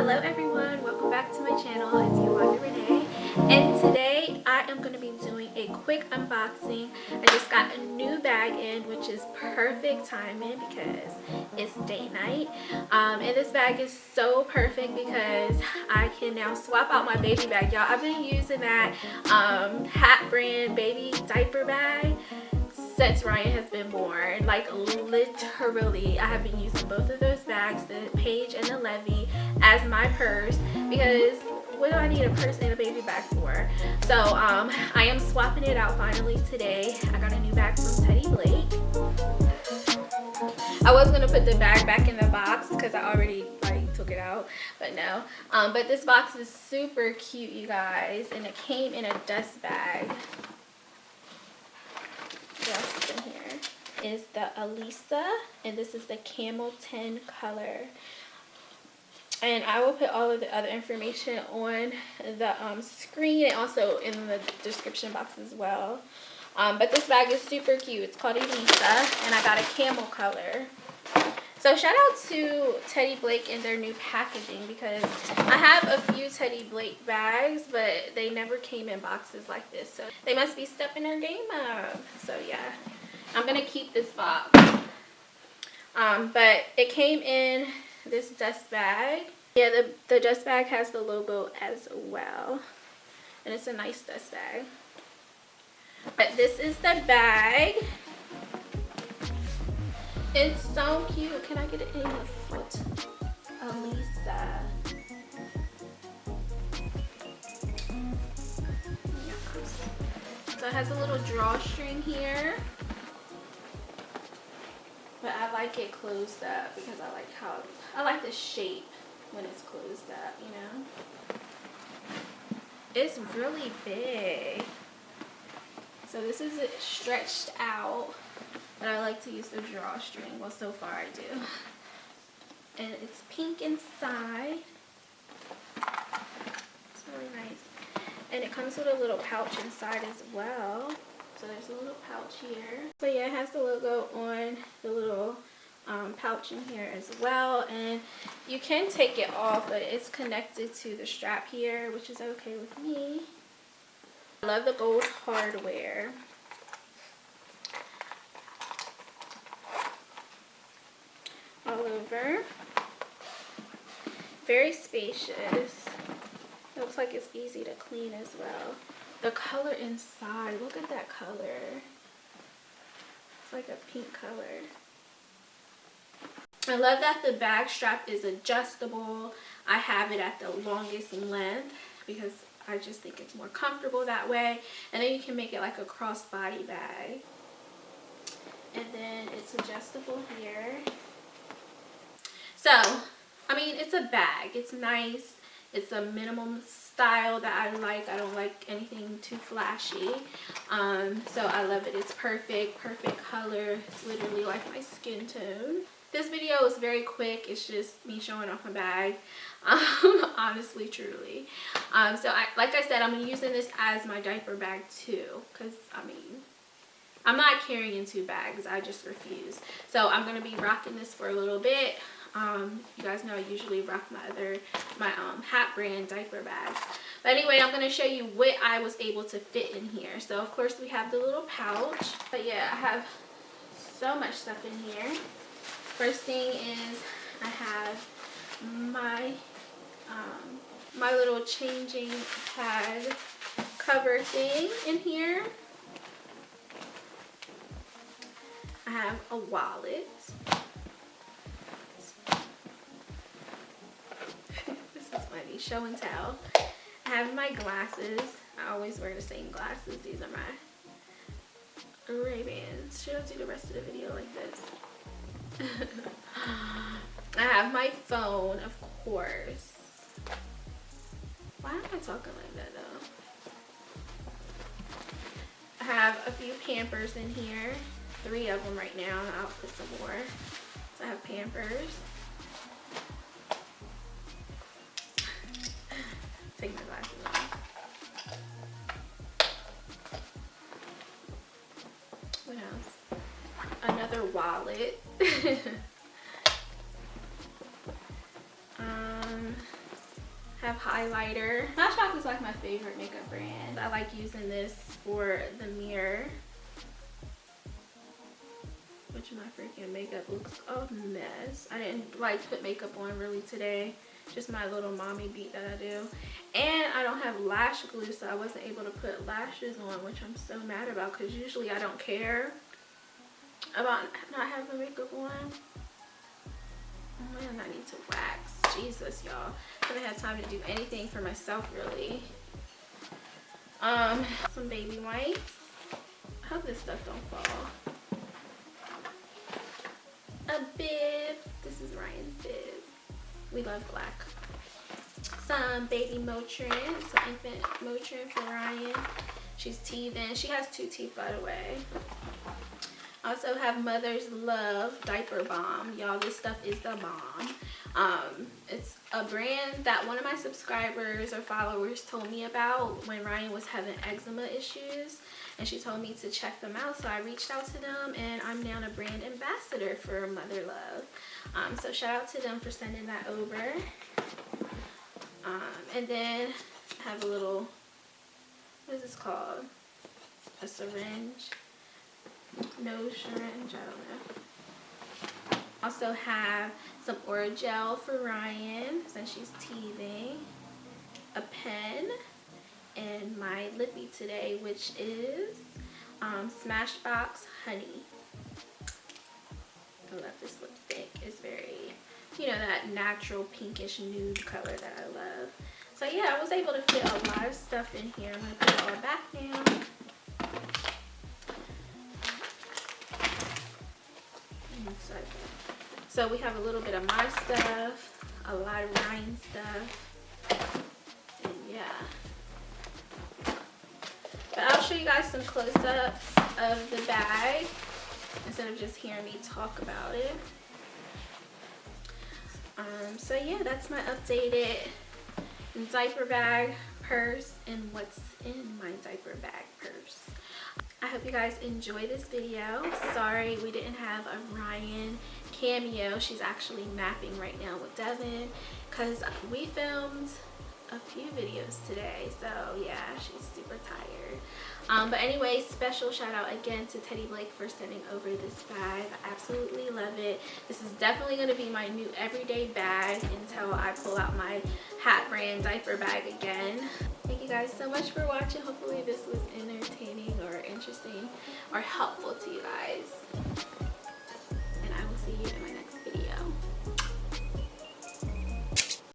Hello everyone, welcome back to my channel. It's your Renee, and today I am going to be doing a quick unboxing. I just got a new bag in, which is perfect timing because it's date night. And this bag is so perfect because I can now swap out my baby bag. Y'all, I've been using that Hat brand baby diaper bag since Ryan has been born. Like literally, I have been using both of those bags, the Paige and the Levy, as my purse because what do I need a purse and a baby bag for? So I am swapping it out finally today. I got a new bag from Teddy Blake. I was gonna put the bag back in the box because I already took it out, but no. But this box is super cute, you guys, and it came in a dust bag. What's in here is the Eliza, and this is the Camel 10 color. And I will put all of the other information on the screen and also in the description box as well. But this bag is super cute. It's called Eliza, and I got a camel color. So shout out to Teddy Blake and their new packaging because I have a few Teddy Blake bags, but they never came in boxes like this. So they must be stepping their game up. So yeah, I'm going to keep this box. But it came in this dust bag. Yeah, the dust bag has the logo as well. And it's a nice dust bag. But this is the bag. It's so cute. Can I get it in the foot? Eliza. Yes. So it has a little drawstring here. But I like it closed up because I like the shape when it's closed up, you know? It's really big. So this is it stretched out. But I like to use the drawstring. Well, so far I do. And it's pink inside. It's really nice. And it comes with a little pouch inside as well. So there's a little pouch here. So yeah, it has the logo on the little pouch in here as well. And you can take it off, but it's connected to the strap here, which is okay with me. I love the gold hardware. All over. Very spacious. It looks like it's easy to clean as well. The color inside, look at that color. It's like a pink color. I love that the bag strap is adjustable. I have it at the longest length because I just think it's more comfortable that way. And then you can make it like a crossbody bag. And then it's adjustable here. So, I mean, it's a bag. It's nice. It's a minimum style that I like. I don't like anything too flashy. So I love it. It's perfect color. It's literally like my skin tone. This video is very quick. It's just me showing off my bag. Honestly, truly. So like I said, I'm using this as my diaper bag too. Because, I mean, I'm not carrying two bags. I just refuse. So I'm going to be rocking this for a little bit. You guys know I usually rock my Hat brand diaper bags. But anyway, I'm going to show you what I was able to fit in here. So of course we have the little pouch. But yeah, I have so much stuff in here. First thing is I have my my little changing pad cover thing in here. I have a wallet. Funny, show and tell. I have my glasses. I always wear the same glasses. These are my Ray-Bans. Should I do the rest of the video like this? I have my phone, of course. Why am I talking like that though? I have a few Pampers in here. 3 of them right now, and I'll put some more. So I have Pampers. Take my glasses off. What else? Another wallet. Have highlighter. Smashbox is like my favorite makeup brand. I like using this for the mirror. Which my freaking makeup looks a mess. I didn't like put makeup on really today. Just my little mommy beat that I do. And I don't have lash glue, so I wasn't able to put lashes on, which I'm so mad about because usually I don't care about not having makeup on. Oh man, I need to wax. Jesus, y'all. I haven't had time to do anything for myself really. Some baby wipes. I hope this stuff don't fall. A bib. This is Ryan's bib. We love black. Some baby Motrin, some infant Motrin for Ryan. She's teething. She has 2 teeth, by the way. I also have Mother's Love Diaper Balm. Y'all, this stuff is the bomb. It's a brand that one of my subscribers or followers told me about when Ryan was having eczema issues. And she told me to check them out. So I reached out to them and I'm now a brand ambassador for Mother Love. So shout out to them for sending that over. And then I have a little, what is this called? A syringe. No syringe, I don't know. Also have some Orajel for Ryan since she's teething. A pen. And my lippy today, which is Smashbox Honey. I love this lipstick. It's very, you know, that natural pinkish nude color that I love. So yeah, I was able to fit a lot of stuff in here. I'm going to put it all back now. So we have a little bit of my stuff, a lot of Ryan's stuff, and yeah. But I'll show you guys some close-ups of the bag instead of just hearing me talk about it. So yeah, that's my updated diaper bag, purse, and what's in my diaper bag purse. I hope you guys enjoy this video. Sorry we didn't have a Ryan cameo. She's actually napping right now with Devin because we filmed a few videos today, so yeah, she's super tired. But anyway, special shout out again to Teddy Blake for sending over this bag. I absolutely love it. This is definitely going to be my new everyday bag until I pull out my Hat brand diaper bag again. Thank you guys so much for watching. Hopefully this was entertaining or interesting or helpful to you guys, and I will see you in my next